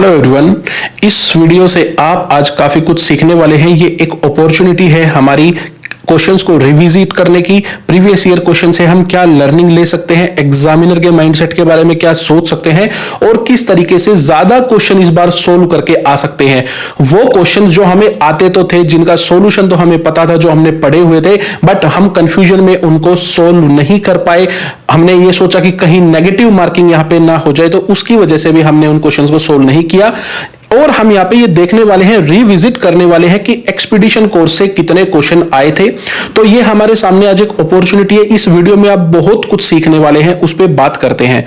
Hello everyone, इस video से आप आज काफी कुछ सीखने वाले हैं। ये एक अपॉर्चुनिटी है हमारी क्वेश्चंस को रिविजिट करने की। प्रीवियस ईयर क्वेश्चन से हम क्या लर्निंग ले सकते हैं, एग्जामिनर के माइंडसेट के बारे में क्या सोच सकते हैं और किस तरीके से ज्यादा क्वेश्चन इस बार सोल्व करके आ सकते हैं। वो क्वेश्चंस जो हमें आते तो थे, जिनका सॉल्यूशन तो हमें पता था, जो हमने पढ़े हुए थे, बट हम कंफ्यूजन में उनको सोल्व नहीं कर पाए। हमने ये सोचा कि कहीं नेगेटिव मार्किंग यहां पे ना हो जाए, तो उसकी वजह से भी हमने उन क्वेश्चंस को सोल्व नहीं किया। और हम यहां पे ये देखने वाले हैं, रिविजिट करने वाले हैं कि एक्सपीडिशन कोर्स से कितने क्वेश्चन आए थे। तो ये हमारे सामने आज एक अपॉर्चुनिटी है। इस वीडियो में आप बहुत कुछ सीखने वाले हैं, उस पर बात करते हैं।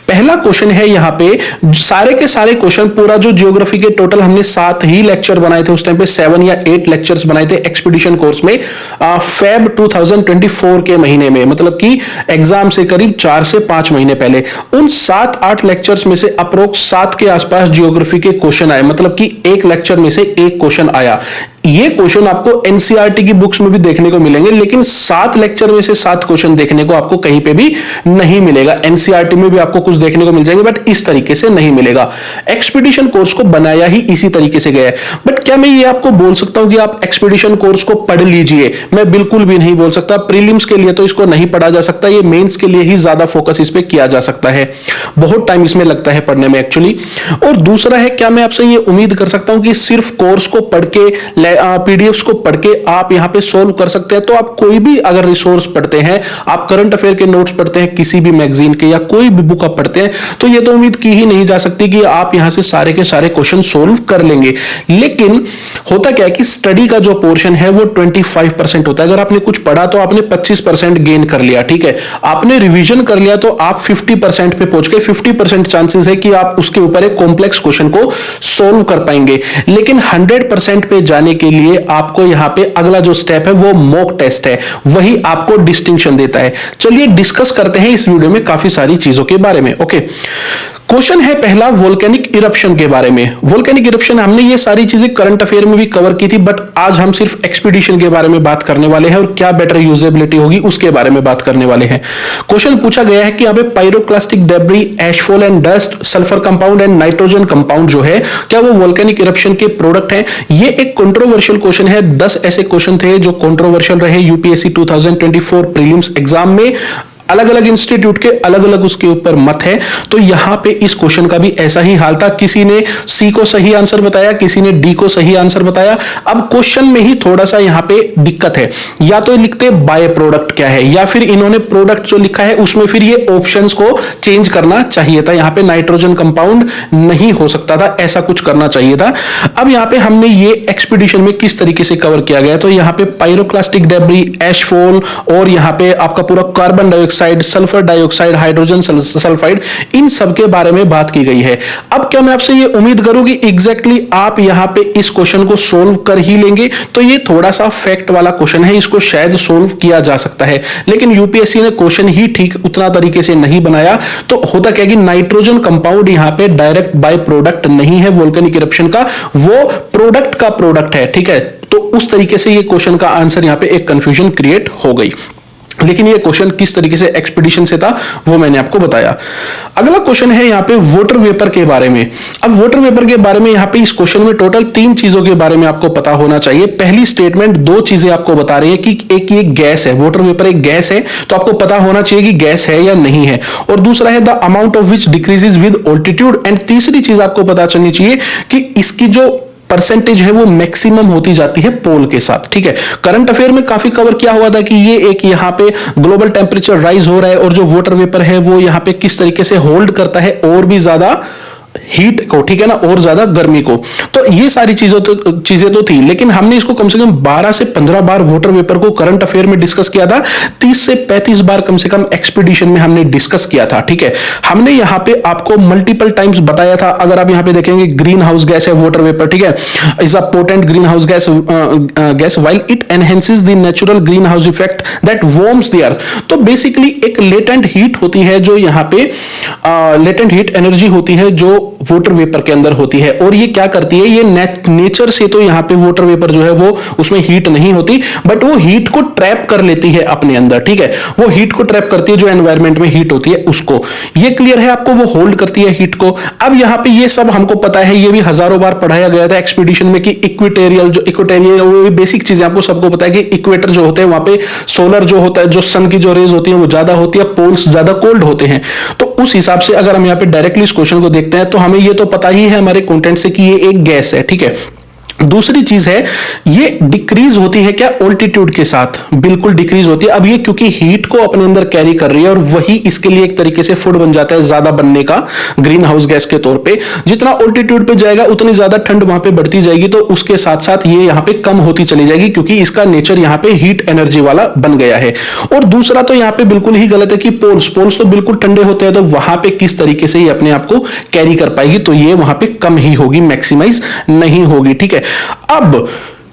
पहला क्वेश्चन है यहां पे, सारे के सारे क्वेश्चन, पूरा जो ज्योग्राफी के टोटल हमने 7 ही लेक्चर बनाए थे, उस टाइम पे 7 या 8 लेक्चर्स बनाए थे एक्सपीडिशन कोर्स में फेब 2024 के महीने में, मतलब कि एग्जाम से करीब 4 से 5 महीने पहले। उन 7-8 लेक्चर्स में से अप्रोक्स 7 के आसपास ज्योग्राफी के क्वेश्चन, मतलब कि एक लेक्चर में से एक क्वेश्चन आया। ये क्वेश्चन आपको एनसीईआरटी की बुक्स में भी देखने को मिलेंगे, लेकिन 7 लेक्चर में से 7 क्वेश्चन देखने को आपको कहीं पे भी नहीं मिलेगा। एनसीईआरटी में भी आपको कुछ देखने को मिल जाएंगे, बट इस तरीके से नहीं मिलेगा। एक्सपीडिशन कोर्स को बनाया ही इसी तरीके से गया है। बट क्या मैं ये आपको बोल सकता हूं कि आप एक्सपीडिशन कोर्स को पढ़ लीजिए? मैं बिल्कुल भी नहीं बोल सकता। प्रीलिम्स के लिए तो इसको नहीं पढ़ा जा सकता, ये मेंस के लिए ही ज्यादा फोकस इस पे किया जा सकता है। बहुत टाइम इसमें लगता है पढ़ने में एक्चुअली। और दूसरा है, क्या मैं आपसे ये उम्मीद कर सकता हूं कि सिर्फ कोर्स को पढ़ के, पीडीएफ्स को पढ़ के आप यहां पे सोल्व कर सकते हैं? तो आप कोई भी अगर रिसोर्स पढ़ते हैं, आप करंट अफेयर के नोट्स पढ़ते हैं, किसी भी मैगजीन के या कोई भी बुक आप पढ़ते हैं, तो ये तो उम्मीद की ही नहीं जा सकती कि आप यहां से सारे के सारे क्वेश्चन सोल्व कर लेंगे। लेकिन होता क्या है कि स्टडी का जो पोर्शन है वो 25% होता है। अगर आपने कुछ पढ़ा तो आपने 25% गेन कर लिया, ठीक है। आपने रिवीजन कर लिया तो आप 50% पे पहुंच गए। 50% चांसेस है कि आप उसके ऊपर एक कॉम्प्लेक्स क्वेश्चन को सोल्व कर पाएंगे। लेकिन 100% पे जाने के लिए आपको यहां पे अगला जो स्टेप है वो मॉक टेस्ट है, वही आपको डिस्टिंक्शन देता है। चलिए डिस्कस करते हैं इस वीडियो में काफी सारी चीजों के बारे में। ओके, क्वेश्चन है पहला वोल्केनिक इरप्शन के बारे में। वोल्केनिक इरप्शन, हमने ये सारी चीजें करंट अफेयर में भी कवर की थी, बट आज हम सिर्फ एक्सपीडिशन के बारे में बात करने वाले हैं और क्या बेटर यूजेबिलिटी होगी उसके बारे में बात करने वाले हैं। क्वेश्चन पूछा गया है कि यहाँ पे pyroclastic debris, ashfall and dust, sulphur compound and nitrogen compound जो है, क्या वो वोल्केनिक इरप्शन के प्रोडक्ट है? ये एक कंट्रोवर्शियल क्वेश्चन है। 10 ऐसे क्वेश्चन थे जो कंट्रोवर्शियल रहे यूपीएससी 2024 प्रीलिम्स एग्जाम में। अलग अलग इंस्टीट्यूट के अलग अलग उसके ऊपर मत है। तो यहां पे इस क्वेश्चन का भी ऐसा ही हाल था। किसी ने सी को सही आंसर बताया, किसी ने डी को सही आंसर बताया। अब क्वेश्चन में ही थोड़ा सा यहां पे दिक्कत है। या तो लिखते बाय प्रोडक्ट क्या है, या फिर इन्होंने प्रोडक्ट जो लिखा है उसमें फिर ये ऑप्शंस को चेंज करना चाहिए था। यहां पे नाइट्रोजन कंपाउंड नहीं हो सकता था, ऐसा कुछ करना चाहिए था। अब यहां पे हमने ये एक्सपीडिशन में किस तरीके से कवर किया गया, तो यहां पे पायरोक्लास्टिक डेब्री, एशफॉल और यहां पे आपका पूरा carbon dioxide, sulphur dioxide, hydrogen sulphide, इन सब के बारे में बात की गई है। अब क्या मैं आपसे ये उम्मीद करूं कि एग्जैक्टली आप यहां पे इस क्वेश्चन को सोल्व कर ही लेंगे? तो ये थोड़ा सा फैक्ट वाला क्वेश्चन है, इसको शायद सोल्व किया जा सकता है, लेकिन यूपीएससी ने क्वेश्चन ही ठीक उतना तरीके से नहीं बनाया। तो होता क्या कि नाइट्रोजन कंपाउंड यहां पे डायरेक्ट बाय प्रोडक्ट नहीं है वोल्केनिक इरप्शन का, वो प्रोडक्ट का प्रोडक्ट है, ठीक है। तो उस तरीके से ये क्वेश्चन का आंसर यहां पे एक कंफ्यूजन क्रिएट हो गई। लेकिन ये क्वेश्चन किस तरीके से एक्सपीडिशन से था वो मैंने आपको बताया। अगला क्वेश्चन है यहाँ पे वाटर वेपर के बारे में। अब वाटर वेपर के बारे में यहाँ पे इस क्वेश्चन में टोटल 3 चीजों के बारे में आपको पता होना चाहिए। पहली स्टेटमेंट 2 चीजें आपको बता रही है कि एक ये गैस है, वाटर वेपर एक गैस है, तो आपको पता होना चाहिए कि गैस है या नहीं है। और दूसरा है the amount of which decreases with altitude. And तीसरी चीज आपको पता चलनी चाहिए कि इसकी जो परसेंटेज है वो मैक्सिमम होती जाती है पोल के साथ, ठीक है। करंट अफेयर में काफी कवर किया हुआ था कि ये एक यहाँ पे ग्लोबल टेम्परेचर राइज हो रहा है और जो वाटर वेपर है वो यहाँ पे किस तरीके से होल्ड करता है और भी ज्यादा हीट को, ठीक है ना, और ज्यादा गर्मी को। तो ये सारी चीजें तो थी, लेकिन हमने इसको कम से कम 12 से 15 बार वाटर वेपर को करंट अफेयर में डिस्कस किया था। 30 से 35 बार कम से कम एक्सपीडिशन में हमने डिस्कस किया था, ठीक है। हमने यहाँ पे आपको मल्टीपल टाइम्स बताया था। अगर आप यहाँ पे देखेंगे, ग्रीन हाउस गैस है वाटर वेपर, ठीक है, is a potent green house gas while it enhances the natural green house effect that warms the earth. तो बेसिकली एक लेटेंट हीट होती है जो यहाँ पे लेटेंट हीट एनर्जी होती है जो वाटर वेपर के अंदर होती है। और ये क्या करती है, ये नेचर से तो यहाँ पे वाटर वेपर जो है वो उसमें हीट नहीं होती, बट वो हीट को ट्रैप कर लेती है अपने अंदर, ठीक है। वो हीट को ट्रैप करती है, जो एनवायरमेंट में हीट होती है उसको। ये क्लियर है आपको, वो होल्ड करती है हीट को। अब यहाँ पे ये सब हमको पता है, ये भी हजारों बार पढ़ाया गया था एक्सपीडिशन में कि इक्वेटोरियल वो बेसिक चीजें आपको सबको पता है कि इक्वेटर जो होते हैं वहां पे सोलर जो होता है, जो सन की जो रेज होती है वो ज्यादा होती है, पोल्स ज्यादा कोल्ड होते हैं। तो उस हिसाब से अगर हम यहाँ पे डायरेक्टली इस क्वेश्चन को देखते हैं तो हमें ये तो पता ही है हमारे कंटेंट से कि ये एक गैस है, ठीक है। दूसरी चीज है, ये डिक्रीज होती है क्या, ऑल्टीट्यूड के साथ बिल्कुल डिक्रीज होती है। अब ये क्योंकि हीट को अपने अंदर कैरी कर रही है और वही इसके लिए एक तरीके से फूड बन जाता है ज्यादा बनने का, ग्रीन हाउस गैस के तौर पे। जितना ऑल्टीट्यूड पे जाएगा उतनी ज्यादा ठंड वहां पे बढ़ती जाएगी, तो उसके साथ साथ ये यहाँ पे कम होती चली जाएगी, क्योंकि इसका नेचर यहाँ पे हीट एनर्जी वाला बन गया है। और दूसरा तो यहाँ पे बिल्कुल ही गलत है कि पोल्स तो बिल्कुल ठंडे होते हैं, तो वहां पे किस तरीके से ये अपने आप को कैरी कर पाएगी, तो ये वहां पे कम ही होगी, मैक्सिमाइज नहीं होगी, ठीक है। अब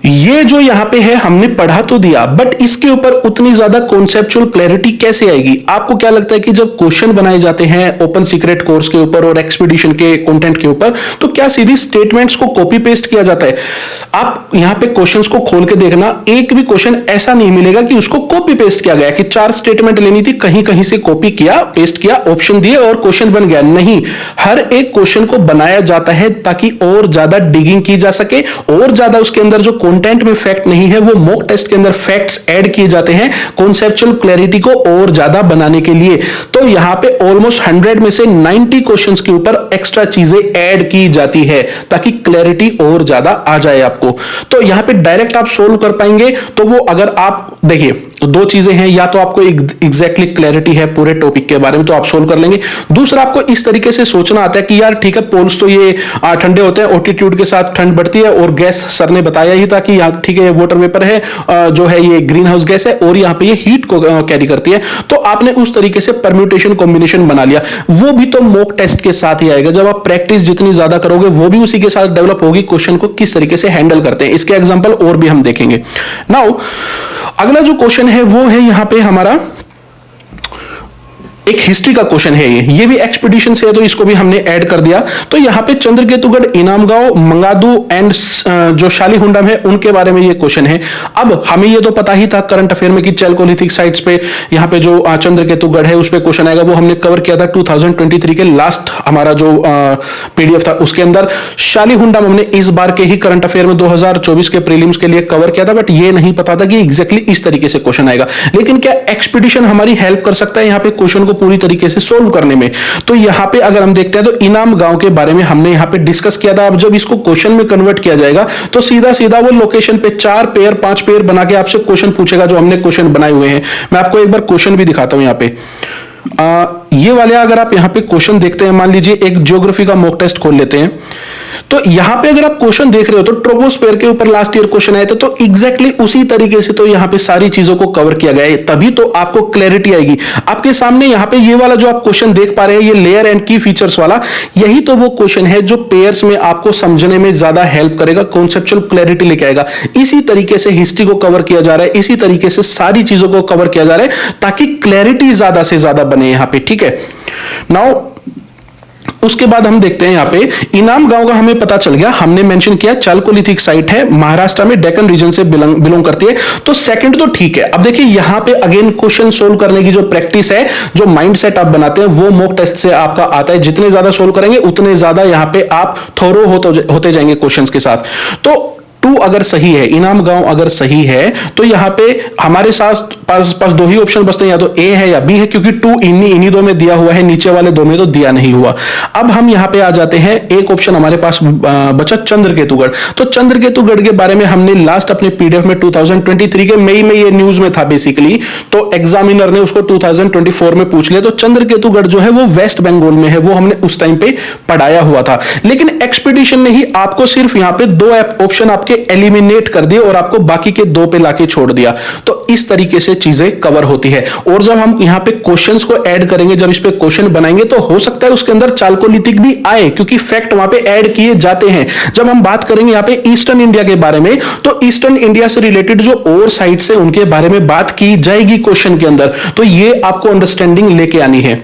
ये जो यहां पे है हमने पढ़ा तो दिया, बट इसके ऊपर उतनी ज्यादा कॉन्सेप्चुअल क्लैरिटी कैसे आएगी? आपको क्या लगता है कि जब क्वेश्चन बनाए जाते हैं ओपन सीक्रेट कोर्स के ऊपर और एक्सपीडिशन के कंटेंट के ऊपर, तो क्या सीधी स्टेटमेंट्स को कॉपी पेस्ट किया जाता है? आप यहां पे क्वेश्चंस को खोल के देखना, एक भी क्वेश्चन ऐसा नहीं मिलेगा कि उसको कॉपी पेस्ट किया गया, कि 4 स्टेटमेंट लेनी थी, कहीं कहीं से कॉपी किया, पेस्ट किया, ऑप्शन दिए और क्वेश्चन बन गया। नहीं, हर एक क्वेश्चन को बनाया जाता है ताकि और ज्यादा डिगिंग की जा सके, और ज्यादा उसके अंदर जो कंटेंट में फैक्ट नहीं है वो मॉक टेस्ट के अंदर फैक्ट्स ऐड किए जाते हैं कॉन्सेप्चुअल क्लैरिटी को और ज्यादा बनाने के लिए। तो यहां पे ऑलमोस्ट 100 में से 90 क्वेश्चंस के ऊपर एक्स्ट्रा चीजें ऐड की जाती है ताकि क्लैरिटी और ज्यादा आ जाए आपको। तो यहां पे डायरेक्ट आप सोल्व कर पाएंगे, तो वो अगर आप देखिए तो 2 चीजें हैं, या तो आपको एग्जैक्टली क्लैरिटी है पूरे टॉपिक के बारे में तो आप सोल्व कर लेंगे। दूसरा, आपको इस तरीके से सोचना आता है कि यार ठीक है, पोल्स तो ये ठंडे होते हैं, ऑल्टीट्यूड के साथ ठंड बढ़ती है, और गैस सर ने बताया ही था कि ठीक है वाटर वेपर है, जो है ये ग्रीन हाउस गैस है, और यहां पे ये हीट को कैरी करती है। तो आपने उस तरीके से परम्यूटेशन कॉम्बिनेशन बना लिया, वो भी तो मॉक टेस्ट के साथ ही आएगा। जब आप प्रैक्टिस जितनी ज्यादा करोगे वो भी उसी के साथ डेवलप होगी, क्वेश्चन को किस तरीके से हैंडल करते हैं। इसके एग्जांपल और भी हम देखेंगे। नाउ अगला जो क्वेश्चन है वो है यहां पे हमारा एक हिस्ट्री का क्वेश्चन है। ये भी एक्सपीडिशन से है, तो इसको भी हमने ऐड कर दिया। तो यहाँ पे चंद्रकेतुगढ़, इनामगांव, मंगादू एंड जो शालीहुंडम है उनके बारे में ये क्वेश्चन है। अब हमें ये तो पता ही था करंट अफेयर में कि चैल्कोलिथिक साइट्स पे यहाँ पे जो चंद्रकेतुगढ़ है उस पे क्वेश्चन आएगा, वो हमने कवर किया था 2023 के लास्ट हमारा जो पीडीएफ था उसके अंदर। शालीहुंडम हमने इस बार के ही करंट अफेयर में 2024 के प्रीलिम्स के लिए कवर किया था, बट ये नहीं पता था कि एग्जैक्टली इस तरीके से क्वेश्चन आएगा। लेकिन क्या एक्सपीडिशन हमारी हेल्प कर सकता है यहाँ पे क्वेश्चन को पूरी तरीके से सोल्व करने में? तो यहां पे अगर हम देखते हैं तो इनाम गांव के बारे में हमने यहां पे डिस्कस किया था। अब जब इसको क्वेश्चन में कन्वर्ट किया जाएगा तो सीधा सीधा वो लोकेशन पे 4 पेयर 5 पेयर बना के आपसे क्वेश्चन पूछेगा, जो हमने क्वेश्चन बनाए हुए हैं। मैं आपको एक बार क्वेश्चन भी दिखाता हूं। यहां पे ये वाले अगर आप यहां पे क्वेश्चन देखते हैं, मान लीजिए एक ज्योग्राफी का मॉक टेस्ट खोल लेते हैं, तो यहां पे अगर आप क्वेश्चन देख रहे हो तो ट्रोपोस्फेयर के ऊपर लास्ट ईयर क्वेश्चन आया था, तो एग्जैक्टली उसी तरीके से तो यहां पे सारी चीजों को कवर किया गया है, तभी तो आपको क्लैरिटी आएगी। आपके सामने यहां पे ये वाला जो आप क्वेश्चन देख पा रहे हैं, ये लेयर एंड की फीचर्स वाला, यही तो वो क्वेश्चन है जो पेयर्स में आपको समझने में ज्यादा हेल्प करेगा, कॉन्सेप्चुअल क्लैरिटी लेके आएगा। इसी तरीके से हिस्ट्री को कवर किया जा रहा है, इसी तरीके से सारी चीजों को कवर किया जा रहा है ताकि क्लैरिटी ज्यादा से ज्यादा बने यहां पे, ठीक है। नाउ उसके बाद हम देखते हैं यहां पे इनाम गांव का हमें पता चल गया, हमने मेंशन किया चाल्कोलिथिक साइट है, महाराष्ट्र में, डेक्कन रीजन से बिलोंग करती है। तो सेकंड तो ठीक है। अब देखिए यहां पे अगेन क्वेश्चन सोल्व करने की जो प्रैक्टिस है, जो माइंडसेट आप बनाते हैं, वो मॉक टेस्ट से आपका आता है। जितने ज्यादा सोल्व करेंगे उतने ज्यादा यहां पे आप थोरो होते जाएंगे क्वेश्चंस के साथ। तो 2 अगर सही है, इनाम गांव अगर सही है, तो यहां पे हमारे साथ पास 2 ही ऑप्शन बचते हैं, या तो ए है या बी है, क्योंकि 2 इन्हीं 2 में दिया हुआ है, नीचे वाले 2 में तो दिया नहीं हुआ। अब हम यहां पे आ जाते हैं, एक ऑप्शन हमारे पास बचा चंद्रकेतुगढ़। तो चंद्रकेतुगढ़ के बारे में हमने लास्ट अपने पीडीएफ में 2023 के मई में ये न्यूज में था बेसिकली, तो एग्जामिनर ने उसको 2024 में पूछ लिया। तो चंद्रकेतुगढ़ जो है वो वेस्ट बंगाल में है, वो हमने उस टाइम पे पढ़ाया हुआ था। लेकिन एक्सपीडिशन ने ही आपको सिर्फ यहां पे 2 ऑप्शन आपके एलिमिनेट कर दिए और आपको बाकी के 2 पे लाके छोड़ दिया। तो इस तरीके से चीजें कवर होती है। और जब हम यहां पे क्वेश्चंस को ऐड करेंगे, जब इस पे क्वेश्चन बनाएंगे, तो हो सकता है उसके अंदर चाल्कोलिथिक भी आए, क्योंकि फैक्ट वहां पे ऐड किए जाते हैं। जब हम बात करेंगे यहां पे ईस्टर्न इंडिया के बारे में, तो ईस्टर्न इंडिया से रिलेटेड जो और साइट्स है उनके बारे में बात की जाएगी क्वेश्चन के अंदर। तो ये आपको अंडरस्टैंडिंग लेके आनी है।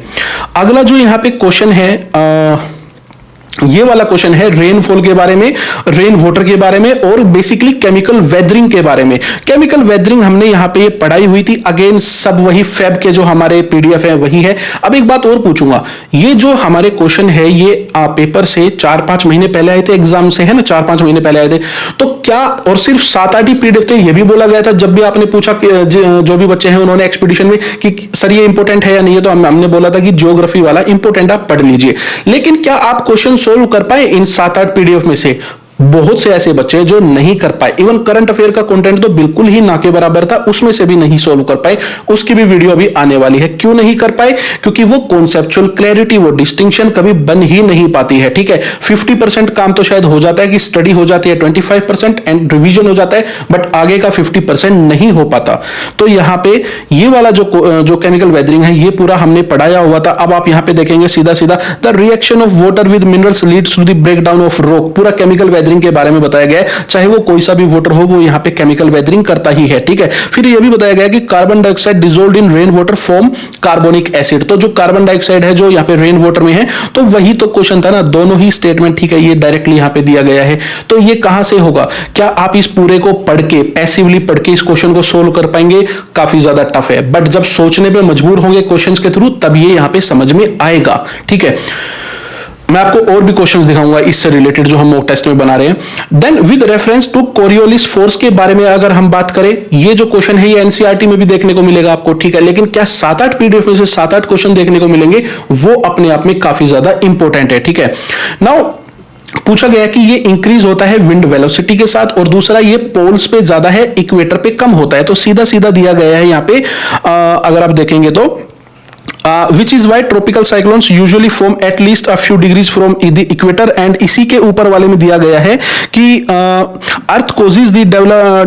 अगला जो यहां पे क्वेश्चन है, ये वाला क्वेश्चन है रेनफॉल के बारे में, रेन वाटर के बारे में और बेसिकली केमिकल वेदरिंग के बारे में। केमिकल वेदरिंग हमने यहां पे ये पढ़ाई हुई थी, अगेन सब वही फैब के जो हमारे पीडीएफ है वही है। अब एक बात और पूछूंगा, ये जो हमारे क्वेश्चन है ये पेपर से 4-5 महीने पहले आए थे, एग्जाम से है ना 4-5 महीने पहले आए थे, तो क्या और सिर्फ 7-8 ही पीडीएफ थे? ये भी बोला गया था जब भी आपने पूछा कि जो भी बच्चे हैं उन्होंने एक्सपीडिशन में कि सर ये इंपॉर्टेंट है या नहीं है, तो हमने बोला था कि ज्योग्राफी वाला इंपॉर्टेंट आप पढ़ लीजिए। लेकिन क्या आप क्वेश्चन सोल्व कर पाए इन 7-8 पीडीएफ में से? बहुत से ऐसे बच्चे जो नहीं कर पाए। इवन करंट अफेयर का कंटेंट तो बिल्कुल ही ना के बराबर था, उसमें से भी नहीं सोल्व कर पाए। उसकी भी वीडियो अभी आने वाली है। क्यों नहीं कर पाए? क्योंकि वो कॉन्सेप्चुअल क्लैरिटी, वो डिस्टिंक्शन कभी बन ही नहीं पाती है। ठीक है, 50% काम तो शायद हो जाता है कि स्टडी हो जाती है 25% एंड रिवीजन हो जाता है, बट आगे का 50% नहीं हो पाता। तो यहां पे ये वाला जो केमिकल वेदरिंग है ये पूरा हमने पढ़ाया हुआ था। अब आप यहां पे देखेंगे सीधा सीधा the reaction of water with minerals leads to the breakdown of rock, पूरा केमिकल वेदरिंग के बारे में बताया गया है। चाहे वो कोई सा भी वाटर हो वो यहां पे केमिकल वेदरिंग करता ही है। ठीक है, फिर यह भी बताया गया कि कार्बन डाइऑक्साइड डिसॉल्व्ड इन rain water form carbonic acid. तो जो कार्बन डाइऑक्साइड है जो यहां पे रेन वाटर में है, तो वही तो क्वेश्चन था ना, दोनों ही स्टेटमेंट। ठीक है, ये डायरेक्टली यहां पे दिया गया है। तो ये कहां से होगा? क्या आप इस पूरे को पढ़ के, पैसिवली पढ़ के इस क्वेश्चन को सोल्व कर पाएंगे? काफी ज्यादा टफ है, बट जब सोचने पे मजबूर होंगे क्वेश्चंस के थ्रू तब ये यहां पे समझ में आएगा। ठीक है, मैं आपको और भी क्वेश्चंस दिखाऊंगा इससे रिलेटेड जो हम मॉक टेस्ट में बना रहे हैं। Then with reference to Coriolis force के बारे में अगर हम बात करें, ये जो क्वेश्चन है ये एनसीईआरटी में भी देखने को मिलेगा आपको। ठीक है, लेकिन क्या 7-8 पीडीएफ में से 7-8 क्वेश्चन देखने को मिलेंगे? वो अपने आप में काफी ज्यादा इंपॉर्टेंट है। ठीक है, नाउ पूछा गया कि ये इंक्रीज होता है विंड वेलोसिटी के साथ, और दूसरा ये पोल्स पे ज्यादा है, इक्वेटर पे कम होता है। तो सीधा सीधा दिया गया है यहां पे, अगर आप देखेंगे तो which is why tropical cyclones usually form at least a few degrees from the equator, and इसी के ऊपर वाले में दिया गया है कि अर्थ causes the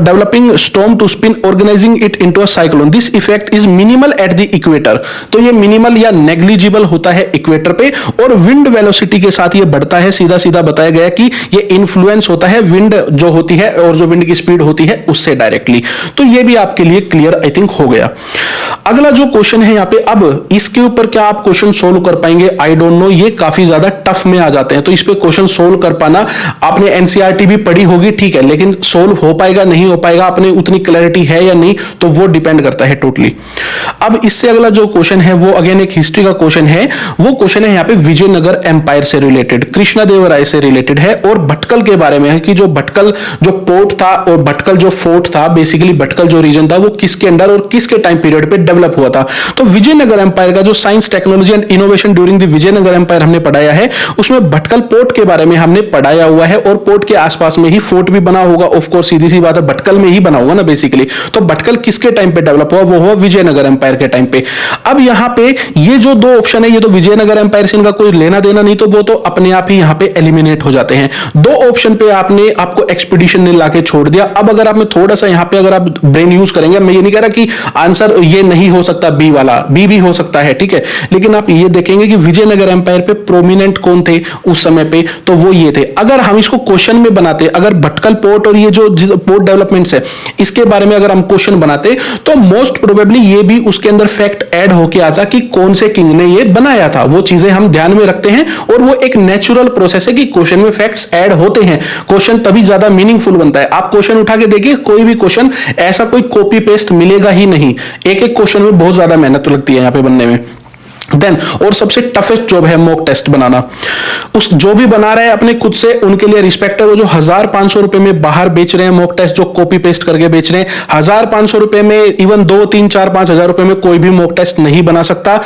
developing storm to spin, organizing it into a cyclone. This effect is minimal at the equator. तो ये मिनिमल या नेग्लिजिबल होता है इक्वेटर पे, और विंड वेलोसिटी के साथ ये बढ़ता है। सीधा सीधा बताया गया कि ये इन्फ्लुएंस होता है विंड जो होती है और जो विंड की स्पीड होती है उससे डायरेक्टली। तो ये भी आपके लिए क्लियर आई थिंक हो गया। अगला जो क्वेश्चन है यहाँ पे, अब इसके ऊपर क्या आप क्वेश्चन सोल्व कर पाएंगे? आई डोंट नो, ये काफी ज्यादा टफ में आ जाते हैं, तो इस पे क्वेश्चन सोल्व कर पाना, आपने एनसीईआरटी भी पढ़ी होगी, ठीक है, लेकिन सोल्व हो पाएगा नहीं हो पाएगा, आपने उतनी क्लैरिटी है या नहीं, तो वो डिपेंड करता है टोटली। अब इससे अगला जो क्वेश्चन है वो अगेन एक हिस्ट्री का क्वेश्चन है। वो क्वेश्चन है यहाँ पे विजयनगर एम्पायर से रिलेटेड, कृष्णदेवराय से रिलेटेड है, और भटकल के बारे में है कि जो भटकल जो पोर्ट था और भटकल जो फोर्ट था, बेसिकली भटकल जो रीजन था वो किसके अंडर और किसके टाइम पीरियड पे डेवलप हुआ था। तो विजयनगर एम्पायर का जो science, technology and innovation during the Vijayanagar empire हमने पढ़ाया है, उसमें भटकल पोर्ट के बारे में हमने पढ़ाया हुआ है, और पोर्ट के आसपास में ही फोर्ट भी बना होगा। ऑफ कोर्स सीधी सी बात है, भटकल में ही बना होगा ना बेसिकली। तो भटकल किसके टाइम पे डेवलप हुआ? वो हुआ विजयनगर एम्पायर के टाइम पे। अब यहां पे ये जो दो ऑप्शन है, ये तो विजयनगर एम्पायर से इनका कोई लेना देना नहीं, तो वो तो अपने आप ही यहां पे एलिमिनेट हो जाते हैं। दो ऑप्शन पे आपको एक्सपीडिशन ने लाके छोड़ दिया। अब अगर आपने थोड़ा सा यहां पे अगर आप ब्रेन यूज करेंगे, मैं ये नहीं कह रहा कि आंसर ये नहीं हो सकता, बी वाला, बी भी हो सकता है, ठीक है, लेकिन आप ये देखेंगे कि विजयनगर एम्पायर पे प्रोमिनेंट कौन थे उस समय पे, तो वो ये थे। अगर हम इसको क्वेश्चन में बनाते, अगर भटकल पोर्ट और ये जो पोर्ट डेवलपमेंट्स है इसके बारे में अगर हम क्वेश्चन बनाते, तो मोस्ट प्रोबेबली ये भी उसके अंदर फैक्ट ऐड होके आता कि कौन से किंग ने ये बनाया था। वो चीजें हम ध्यान में रखते हैं, और वो एक नेचुरल प्रोसेस है कि क्वेश्चन में फैक्ट्स ऐड होते हैं, क्वेश्चन तभी ज्यादा मीनिंगफुल बनता है। आप क्वेश्चन उठा के देखिए, कोई भी क्वेश्चन ऐसा कोई कॉपी पेस्ट मिलेगा ही नहीं, एक एक क्वेश्चन में बहुत ज्यादा मेहनत लगती है यहां पे बनने में। देन और सबसे टफेस्ट जॉब है मॉक टेस्ट बनाना। उस जो भी बना रहे हैं अपने खुद से, उनके लिए रिस्पेक्ट है। वो जो 1500 रुपए में बाहर बेच रहे हैं मॉक टेस्ट, जो कॉपी पेस्ट करके बेच रहे हैं, 1500 रुपए में, इवन 2, 3, 4, 5 हजार रुपए में कोई भी मॉक टेस्ट नहीं बना सकता।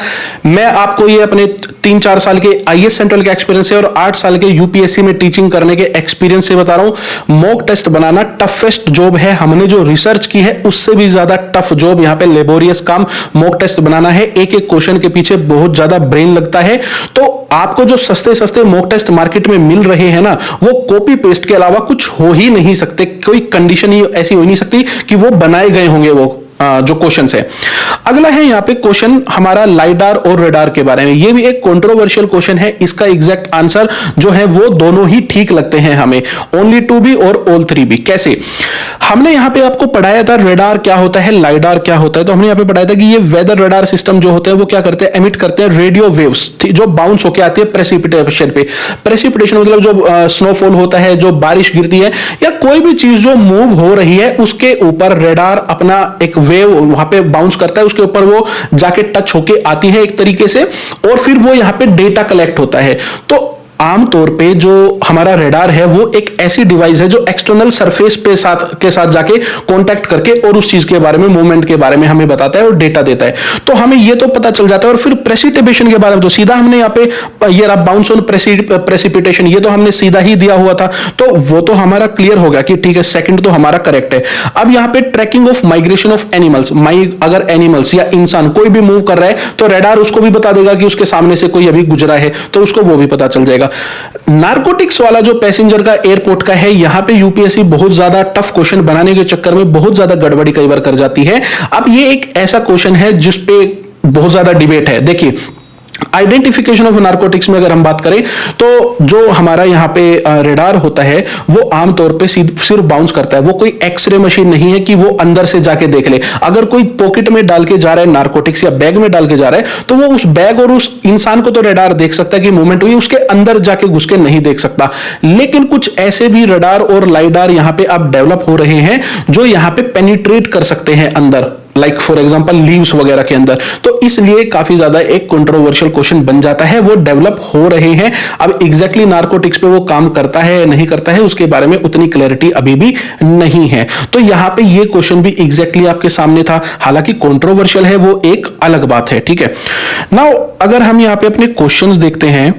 मैं आपको ये अपने 3-4 साल के आईएएस सेंट्रल के एक्सपीरियंस से और 8 साल के यूपीएससी में टीचिंग करने के एक्सपीरियंस से बता रहा हूं, मॉक टेस्ट बनाना टफेस्ट जॉब है। हमने जो रिसर्च की है उससे भी ज्यादा टफ जॉब, यहाँ पे लेबोरियस काम मॉक टेस्ट बनाना है। एक एक क्वेश्चन के पीछे बहुत ज्यादा ब्रेन लगता है। तो आपको जो सस्ते सस्ते मॉक टेस्ट मार्केट में मिल रहे हैं ना, वो कॉपी पेस्ट के अलावा कुछ हो ही नहीं सकते। कोई कंडीशन ही ऐसी हो नहीं सकती कि वो बनाए गए होंगे। वो जो क्वेश्चन है। अगला है यहाँ पे क्वेश्चन हमारा लाइडार और रेडार के बारे में। ये भी एक कंट्रोवर्शियल क्वेश्चन है। इसका एग्जैक्ट आंसर जो है वो दोनों ही ठीक लगते हैं हमें, ओनली 2 भी और ऑल 3 भी। कैसे? हमने यहाँ पे आपको पढ़ाया था रेडार क्या होता है, लाइडार क्या होता है। तो हमने यहाँ पे पढ़ाया था कि ये वेदर रेडार सिस्टम जो होते हैं वो क्या करते हैं, एमिट करते हैं रेडियो वेव्स जो बाउंस होकर आती है प्रेसिपिटेशन पे। प्रेसिपिटेशन मतलब जो स्नोफॉल होता है, जो बारिश गिरती है या कोई भी चीज जो मूव हो रही है उसके ऊपर रेडार अपना एक वेव वहां पे बाउंस करता है, उसके ऊपर वो जाके टच होके आती है एक तरीके से, और फिर वो यहां पे डेटा कलेक्ट होता है। तो आमतौर पे जो हमारा रेडार है वो एक ऐसी डिवाइस है जो एक्सटर्नल सरफेस के साथ जाके कांटेक्ट करके और उस चीज के बारे में, मूवमेंट के बारे में हमें बताता है और डेटा देता है। तो हमें ये तो पता चल जाता है। और फिर प्रेसिपिटेशन के बारे में तो सीधा हमने यहाँ पे ये रहा बाउंस ऑन प्रेसिपिटेशन, ये तो हमने सीधा ही दिया हुआ था, तो वो तो हमारा क्लियर हो गया कि ठीक है, सेकंड तो हमारा करेक्ट है। अब यहाँ पे tracking of migration of animals, अगर एनिमल्स या इंसान कोई भी मूव कर रहा है तो रेडार उसको भी बता देगा कि उसके सामने से कोई अभी गुजरा है, तो उसको वो भी पता चल जाएगा। नारकोटिक्स वाला जो पैसेंजर का एयरपोर्ट का है, यहां पे यूपीएससी बहुत ज्यादा टफ क्वेश्चन बनाने के चक्कर में बहुत ज्यादा गड़बड़ी कई बार कर जाती है। अब ये एक ऐसा क्वेश्चन है जिसपे बहुत ज्यादा डिबेट है। देखिए, आइडेंटिफिकेशन ऑफ नारकोटिक्स में अगर हम बात करें तो जो हमारा यहाँ पे रेडार होता है वो आमतौर पे सिर्फ बाउंस करता है। वो कोई एक्सरे मशीन नहीं है कि वो अंदर से जाके देख ले। अगर कोई पॉकेट में डाल के जा रहा है नारकोटिक्स या बैग में डाल के जा रहा है तो वो उस बैग और उस इंसान को तो रेडार देख सकता है कि मूवमेंट हुई, उसके अंदर जाके घुस के नहीं देख सकता। लेकिन कुछ ऐसे भी रेडार और लाइडार यहाँ पे अब डेवलप हो रहे हैं जो यहाँ पे पेनिट्रेट कर सकते हैं अंदर, लाइक फॉर एग्जांपल लीव्स वगैरह के अंदर। तो इसलिए काफी ज्यादा एक कंट्रोवर्शियल क्वेश्चन बन जाता है। वो डेवलप हो रहे हैं। अब एग्जैक्टली नारकोटिक्स पे वो काम करता है या नहीं करता है उसके बारे में उतनी क्लैरिटी अभी भी नहीं है। तो यहां पे ये क्वेश्चन भी एग्जैक्टली आपके सामने था, हालांकि कंट्रोवर्शियल है वो एक अलग बात है। ठीक है, नाउ अगर हम यहां पे अपने क्वेश्चंस देखते हैं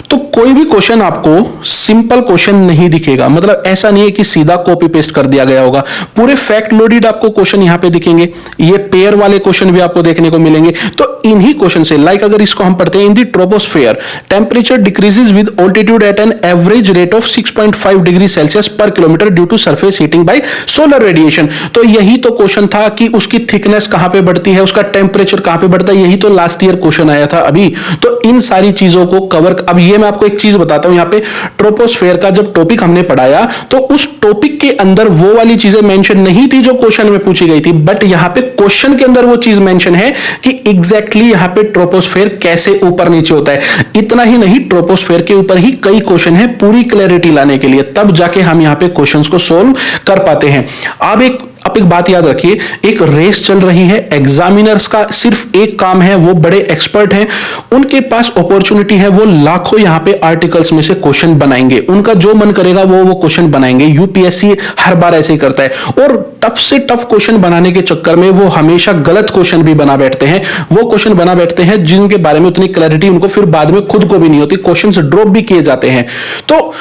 तो कोई भी क्वेश्चन आपको सिंपल क्वेश्चन नहीं दिखेगा। मतलब ऐसा नहीं है कि सीधा कॉपी पेस्ट कर दिया गया होगा, पूरे फैक्ट लोडेड आपको क्वेश्चन यहां पे दिखेंगे। ये पेयर वाले क्वेश्चन भी आपको देखने को मिलेंगे। तो इन्हीं क्वेश्चन से, लाइक अगर इसको हम पढ़ते हैं, in the troposphere temperature decreases with altitude at an average rate of 6.5 degree Celsius पर kilometre due to surface heating by solar radiation. तो यही तो क्वेश्चन था कि उसकी थिकनेस कहां पे बढ़ती है, उसका टेम्परेचर कहां पे बढ़ता है। यही तो लास्ट ईयर क्वेश्चन आया था अभी। तो इन सारी चीजों को कवर, अब ये मैं आपको एक चीज बताता हूं, यहां पे ट्रोपोस्फेयर का जब टॉपिक हमने पढ़ाया तो उस टॉपिक के अंदर वो वाली चीजें मेंशन नहीं थी जो क्वेश्चन में पूछी गई थी, बट यहां पे क्वेश्चन के अंदर वो चीज मेंशन है कि एग्जैक्टली यहां पे ट्रोपोस्फेयर कैसे ऊपर नीचे होता है। इतना ही नहीं, ट्रोपोस्फेयर के ऊपर ही कई क्वेश्चन है पूरी क्लैरिटी लाने के लिए, तब जाके हम यहां पे क्वेश्चंस को सोल्व कर पाते हैं। आप एक बात याद रखिए, एक रेस चल रही है, एग्जामिनर्स का सिर्फ एक काम है, वो बड़े एक्सपर्ट हैं, उनके पास अपॉर्चुनिटी है, वो लाखों यहां पे आर्टिकल्स में से क्वेश्चन बनाएंगे, उनका जो मन करेगा वो क्वेश्चन बनाएंगे। यूपीएससी हर बार ऐसे ही करता है और टफ से टफ क्वेश्चन बनाने के चक्कर में वो हमेशा गलत क्वेश्चन भी बना बैठते हैं। वो क्वेश्चन बना बैठते हैं जिनके बारे में उतनी क्लैरिटी उनको फिर बाद में खुद को भी नहीं होती, क्वेश्चन ड्रॉप भी किए जाते हैं। तो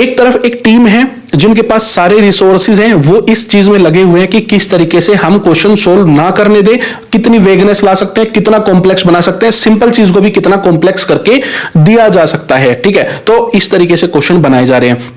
एक तरफ एक टीम है जिनके पास सारे रिसोर्सेज हैं, वो इस चीज में लगे हुए हैं कि किस तरीके से हम क्वेश्चन सोल्व ना करने दे, कितनी वेगनेस ला सकते हैं, कितना कॉम्प्लेक्स बना सकते हैं, सिंपल चीज को भी कितना कॉम्प्लेक्स करके दिया जा सकता है। ठीक है, तो इस तरीके से क्वेश्चन बनाए जा रहे हैं।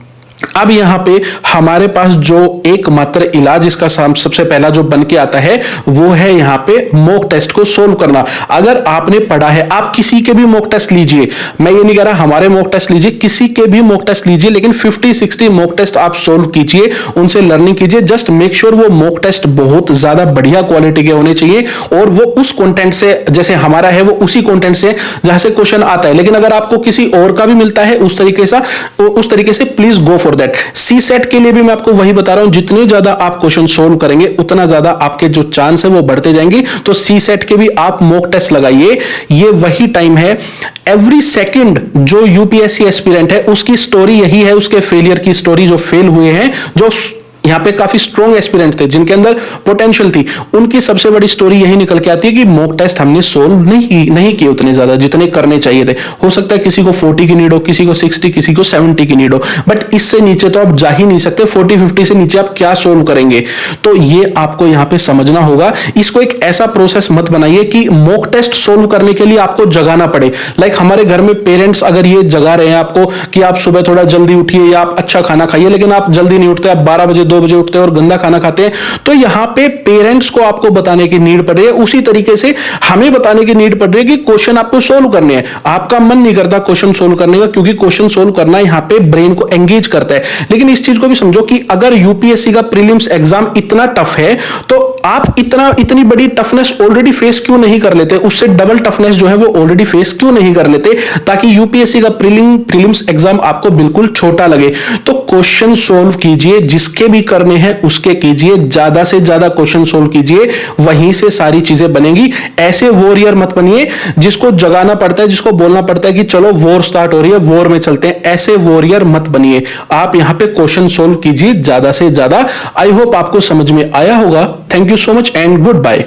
अब यहां पे हमारे पास जो एकमात्र इलाज इसका सबसे पहला जो बन के आता है वो है यहां पे मॉक टेस्ट को सोल्व करना। अगर आपने पढ़ा है, आप किसी के भी मॉक टेस्ट लीजिए, मैं ये नहीं कह रहा हमारे मॉक टेस्ट लीजिए, किसी के भी मॉक टेस्ट लीजिए, लेकिन 50-60 मॉक टेस्ट आप सोल्व कीजिए, उनसे लर्निंग कीजिए। जस्ट मेक श्योर वो मॉक टेस्ट बहुत ज्यादा बढ़िया क्वालिटी के होने चाहिए और वो उस कंटेंट से, जैसे हमारा है वो उसी कंटेंट से जहां से क्वेश्चन आता है। लेकिन अगर आपको किसी और का भी मिलता है उस तरीके से please go for that. C set के लिए भी मैं आपको वही बता रहा हूं, जितने ज्यादा आप क्वेश्चन सोल्व करेंगे उतना ज्यादा आपके जो चांस है वो बढ़ते जाएंगे। तो सी सेट के भी आप मॉक टेस्ट लगाइए। ये वही टाइम है, एवरी सेकंड जो यूपीएससी एस्पिरेंट है उसकी स्टोरी यही है, उसके फेलियर की स्टोरी, जो फेल हुए हैं, जो यहां पे काफी स्ट्रॉन्ग एस्पिरेंट थे जिनके अंदर पोटेंशियल थी, उनकी सबसे बड़ी स्टोरी यही निकल के आती है कि मॉक टेस्ट हमने सोल्व नहीं किए उतने ज्यादा जितने करने चाहिए थे। हो सकता है किसी को 40 की नीड हो, किसी को 60, किसी को 70 की नीड हो, बट इससे नीचे तो आप जा ही नहीं सकते। 40-50 से नीचे आप क्या सोल्व करेंगे? तो ये आपको यहां पे समझना होगा। इसको एक ऐसा प्रोसेस मत बनाइए कि मॉक टेस्ट सोल्व करने के लिए आपको जगाना पड़े। लाइक हमारे घर में पेरेंट्स अगर ये जगा रहे हैं आपको कि आप सुबह थोड़ा जल्दी उठिए या आप अच्छा खाना खाइए, लेकिन आप जल्दी नहीं उठते, आप 12 बजे 2 2 बजे उठते हैं और गंदा खाना खाते हैं, तो यहां पे पेरेंट्स को आपको बताने की नीड पड़ रही है। उसी तरीके से हमें बताने की नीड पड़ रही है कि क्वेश्चन आपको सोल्व करने हैं। आपका मन नहीं करता क्वेश्चन सोल्व करने का, क्योंकि क्वेश्चन सोल्व करना यहां पे ब्रेन को एंगेज करता है। लेकिन इस चीज को भी समझो कि अगर यूपीएससी का प्रीलिम्स एग्जाम इतना टफ है, तो आप इतनी बड़ी टफनेस ऑलरेडी फेस क्यों नहीं कर लेते, उससे डबल टफनेस जो है वो ऑलरेडी फेस क्यों नहीं कर लेते, ताकि यूपीएससी का प्रीलिम्स एग्जाम आपको बिल्कुल छोटा लगे। तो क्वेश्चन सोल्व कीजिए, जिसके भी करने हैं उसके कीजिए, ज्यादा से ज्यादा क्वेश्चन सोल्व कीजिए, वहीं से सारी चीजें बनेंगी। ऐसे वॉरियर मत बनिए जिसको जगाना पड़ता है, जिसको बोलना पड़ता है कि चलो वॉर स्टार्ट हो रही है, वॉर में चलते हैं। ऐसे वॉरियर मत बनिए, आप यहां पे क्वेश्चन सोल्व कीजिए ज्यादा से ज्यादा। आई होप आपको समझ में आया होगा। Thank you so much and good bye.